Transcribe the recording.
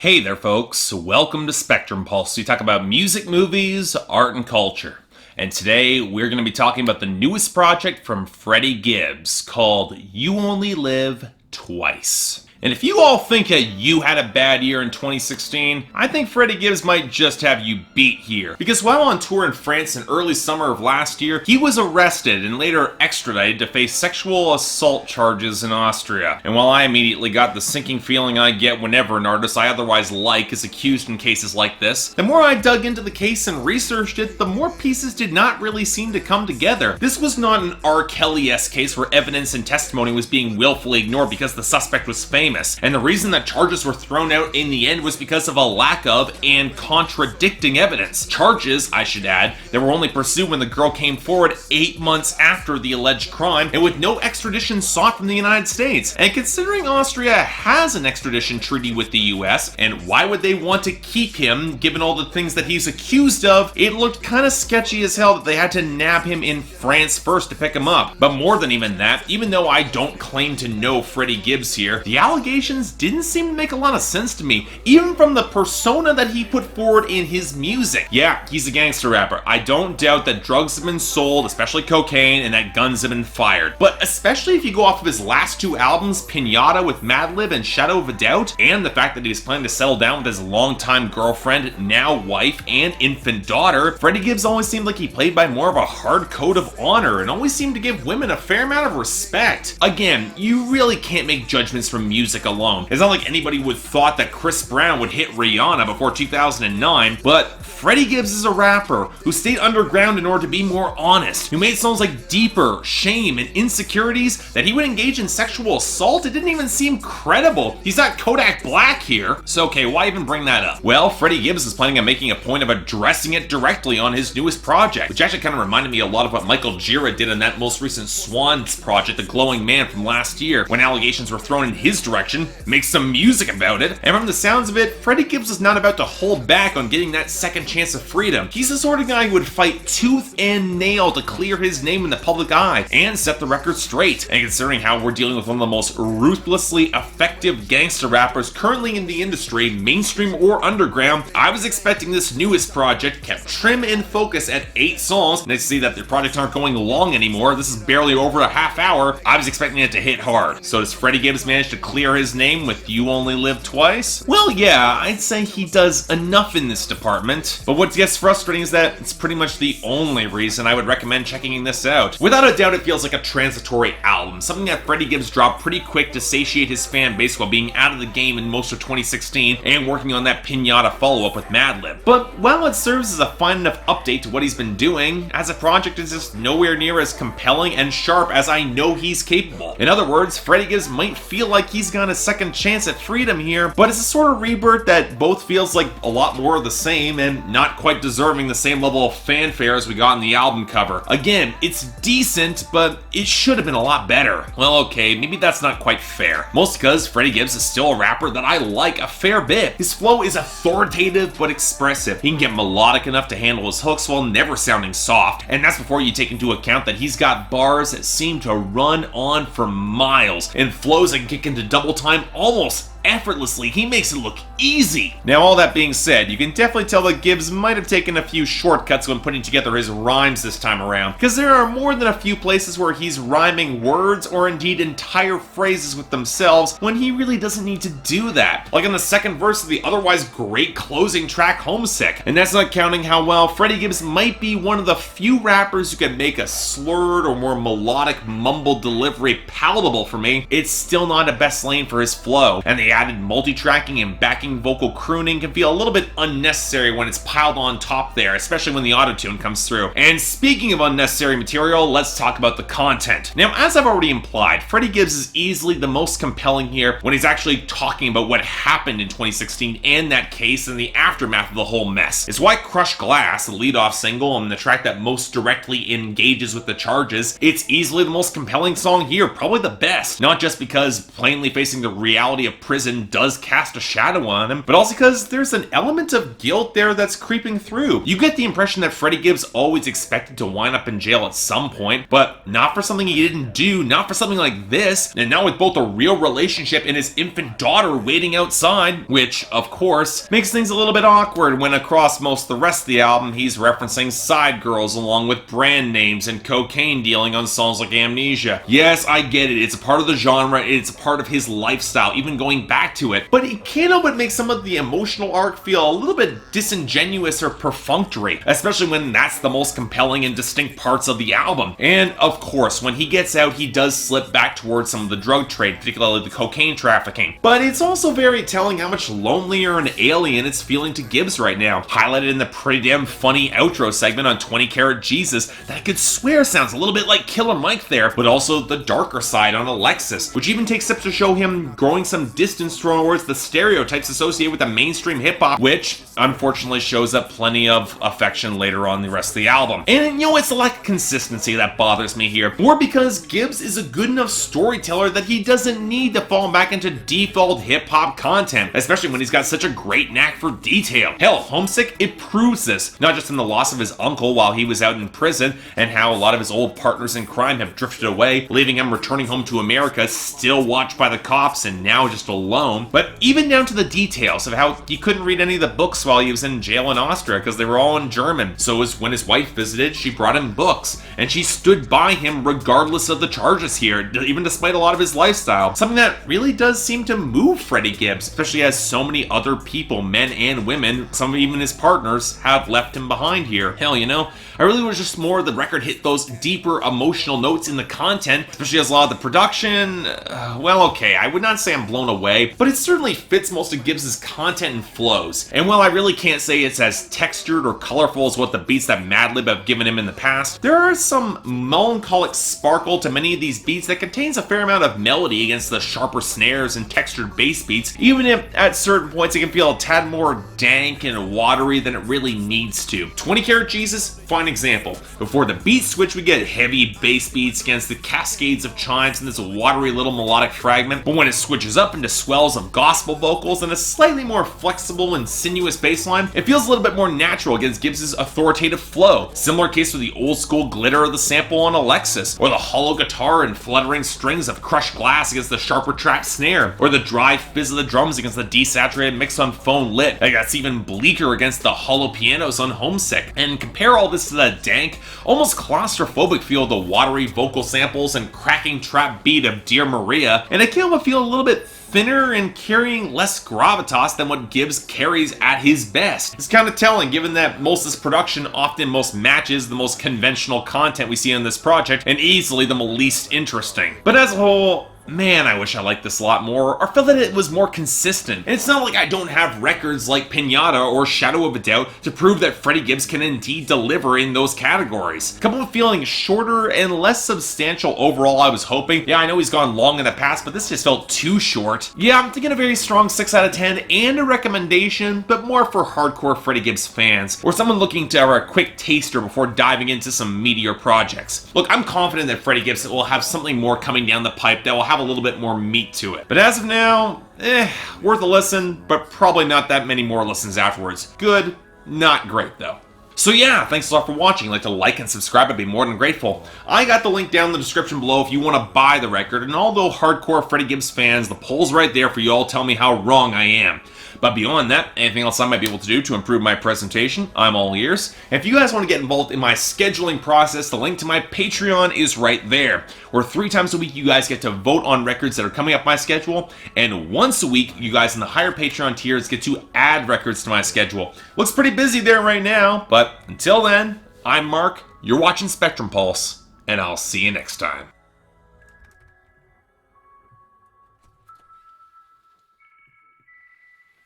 Hey there, folks. Welcome to Spectrum Pulse. We talk about music, movies, art, and culture. And today we're going to be talking about the newest project from Freddie Gibbs called You Only Live Twice. And if you all think that you had a bad year in 2016, I think Freddie Gibbs might just have you beat here. Because while on tour in France in early summer of last year, he was arrested and later extradited to face sexual assault charges in Austria. And while I immediately got the sinking feeling I get whenever an artist I otherwise like is accused in cases like this, the more I dug into the case and researched it, the more pieces did not really seem to come together. This was not an R. Kelly-esque case where evidence and testimony was being willfully ignored because the suspect was famous. And the reason that charges were thrown out in the end was because of a lack of and contradicting evidence. Charges, I should add, that were only pursued when the girl came forward 8 months after the alleged crime and with no extradition sought from the United States. And considering Austria has an extradition treaty with the US, and why would they want to keep him given all the things that he's accused of, it looked kind of sketchy as hell that they had to nab him in France first to pick him up. But more than even that, even though I don't claim to know Freddie Gibbs here, the allegations didn't seem to make a lot of sense to me, even from the persona that he put forward in his music. Yeah, he's a gangster rapper. I don't doubt that drugs have been sold, especially cocaine, and that guns have been fired. But especially if you go off of his last two albums, Pinata with Madlib and Shadow of a Doubt, and the fact that he was planning to settle down with his longtime girlfriend, now wife, and infant daughter, Freddie Gibbs always seemed like he played by more of a hard code of honor and always seemed to give women a fair amount of respect. Again, you really can't make judgments from music alone. It's not like anybody would thought that Chris Brown would hit Rihanna before 2009, but Freddie Gibbs is a rapper who stayed underground in order to be more honest, who made songs like Deeper, Shame, and Insecurities. That he would engage in sexual assault, it didn't even seem credible. He's not Kodak Black here. So okay, why even bring that up? Well, Freddie Gibbs is planning on making a point of addressing it directly on his newest project, which actually kind of reminded me a lot of what Michael Gira did in that most recent Swans project, The Glowing Man, from last year, when allegations were thrown in his direction, make some music about it. And from the sounds of it, Freddie Gibbs is not about to hold back on getting that second chance of freedom. He's the sort of guy who would fight tooth and nail to clear his name in the public eye and set the record straight. And considering how we're dealing with one of the most ruthlessly effective gangster rappers currently in the industry, mainstream or underground, I was expecting this newest project, kept trim and focused at 8 songs. Nice to see that the projects aren't going long anymore. This is barely over a half hour. I was expecting it to hit hard. So does Freddie Gibbs manage to clear his name with You Only Live Twice? Well, yeah, I'd say he does enough in this department. But what gets frustrating is that it's pretty much the only reason I would recommend checking this out. Without a doubt, it feels like a transitory album, something that Freddie Gibbs dropped pretty quick to satiate his fan base while being out of the game in most of 2016 and working on that Pinata follow-up with Madlib. But while it serves as a fine enough update to what he's been doing, as a project is just nowhere near as compelling and sharp as I know he's capable. In other words, Freddie Gibbs might feel like he's got a second chance at freedom here, but it's a sort of rebirth that both feels like a lot more of the same and not quite deserving the same level of fanfare as we got in the album cover. Again, it's decent, but it should have been a lot better. Well, okay, maybe that's not quite fair. Mostly because Freddie Gibbs is still a rapper that I like a fair bit. His flow is authoritative but expressive. He can get melodic enough to handle his hooks while never sounding soft, and that's before you take into account that he's got bars that seem to run on for miles and flows that kick into double time almost effortlessly. He makes it look easy. Now, all that being said, you can definitely tell that Gibbs might have taken a few shortcuts when putting together his rhymes this time around, because there are more than a few places where he's rhyming words or indeed entire phrases with themselves when he really doesn't need to do that. Like in the second verse of the otherwise great closing track, Homesick. And that's not counting how well Freddie Gibbs might be one of the few rappers who can make a slurred or more melodic mumbled delivery palatable for me. It's still not a best lane for his flow, and the added multi-tracking and backing vocal crooning can feel a little bit unnecessary when it's piled on top there, especially when the autotune comes through. And speaking of unnecessary material, let's talk about the content. Now, as I've already implied, Freddie Gibbs is easily the most compelling here when he's actually talking about what happened in 2016 and that case and the aftermath of the whole mess. It's why Crush Glass, the lead-off single and the track that most directly engages with the charges, it's easily the most compelling song here, probably the best. Not just because plainly facing the reality of prison prison does cast a shadow on him, but also because there's an element of guilt there that's creeping through. You get the impression that Freddie Gibbs always expected to wind up in jail at some point, but not for something he didn't do, not for something like this, and now with both a real relationship and his infant daughter waiting outside, which, of course, makes things a little bit awkward when across most of the rest of the album he's referencing side girls along with brand names and cocaine dealing on songs like Amnesia. Yes, I get it, it's a part of the genre, it's a part of his lifestyle, even going back to it, but it can't help but make some of the emotional arc feel a little bit disingenuous or perfunctory, especially when that's the most compelling and distinct parts of the album. And of course, when he gets out, he does slip back towards some of the drug trade, particularly the cocaine trafficking. But it's also very telling how much lonelier and alien it's feeling to Gibbs right now, highlighted in the pretty damn funny outro segment on 20 Karat Jesus that I could swear sounds a little bit like Killer Mike there, but also the darker side on Alexys, which even takes steps to show him growing some distance towards the stereotypes associated with the mainstream hip-hop, which unfortunately shows up plenty of affection later on the rest of the album. And it's the lack of consistency that bothers me here, more because Gibbs is a good enough storyteller that he doesn't need to fall back into default hip-hop content, especially when he's got such a great knack for detail. Hell, Homesick, it proves this, not just in the loss of his uncle while he was out in prison, and how a lot of his old partners in crime have drifted away, leaving him returning home to America, still watched by the cops and now just alone, but even down to the details of how he couldn't read any of the books while he was in jail in Austria because they were all in German. So when his wife visited, she brought him books, and she stood by him regardless of the charges here, even despite a lot of his lifestyle. Something that really does seem to move Freddie Gibbs, especially as so many other people, men and women, some even his partners, have left him behind here. Hell, I really was just more the record hit those deeper emotional notes in the content, especially as a lot of the production, well, okay, I would not say I'm blown away, but it certainly fits most of Gibbs' content and flows. And while I really can't say it's as textured or colorful as what the beats that Madlib have given him in the past, there are some melancholic sparkle to many of these beats that contains a fair amount of melody against the sharper snares and textured bass beats, even if at certain points it can feel a tad more dank and watery than it really needs to. 20 Karat Jesus, fine example. Before the beat switch, we get heavy bass beats against the cascades of chimes and this watery little melodic fragment, but when it switches up into swells of gospel vocals and a slightly more flexible and sinuous bass line, it feels a little bit more natural against Gibbs' authoritative flow. Similar case with the old school glitter of the sample on Alexys, or the hollow guitar and fluttering strings of crushed glass against the sharper tracked snare, or the dry fizz of the drums against the desaturated mix on Phone Lit. That's even bleaker against the hollow pianos on Homesick. And compare all this to the dank, almost claustrophobic feel of the watery vocal samples and cracking trap beat of Dear Maria, and it can feel a little bit thinner and carrying less gravitas than what Gibbs carries at his best. It's kind of telling given that most of this production often most matches the most conventional content we see on this project and easily the least interesting. But as a whole, man, I wish I liked this a lot more, or felt that it was more consistent. And it's not like I don't have records like Pinata or Shadow of a Doubt to prove that Freddie Gibbs can indeed deliver in those categories. A couple of feeling shorter and less substantial overall, I was hoping. Yeah, I know he's gone long in the past, but this just felt too short. Yeah, I'm thinking a very strong 6 out of 10 and a recommendation, but more for hardcore Freddie Gibbs fans, or someone looking to have a quick taster before diving into some meatier projects. Look, I'm confident that Freddie Gibbs will have something more coming down the pipe that will have a little bit more meat to it. But as of now, worth a listen, but probably not that many more listens afterwards. Good, not great though. So yeah, thanks a lot for watching. Like to like and subscribe, I'd be more than grateful. I got the link down in the description below if you want to buy the record, and although hardcore Freddie Gibbs fans, the poll's right there for you all to tell me how wrong I am. But beyond that, anything else I might be able to do to improve my presentation, I'm all ears. And if you guys want to get involved in my scheduling process, the link to my Patreon is right there, where 3 times a week you guys get to vote on records that are coming up my schedule, and once a week you guys in the higher Patreon tiers get to add records to my schedule. Looks pretty busy there right now, but until then, I'm Mark, you're watching Spectrum Pulse, and I'll see you next time.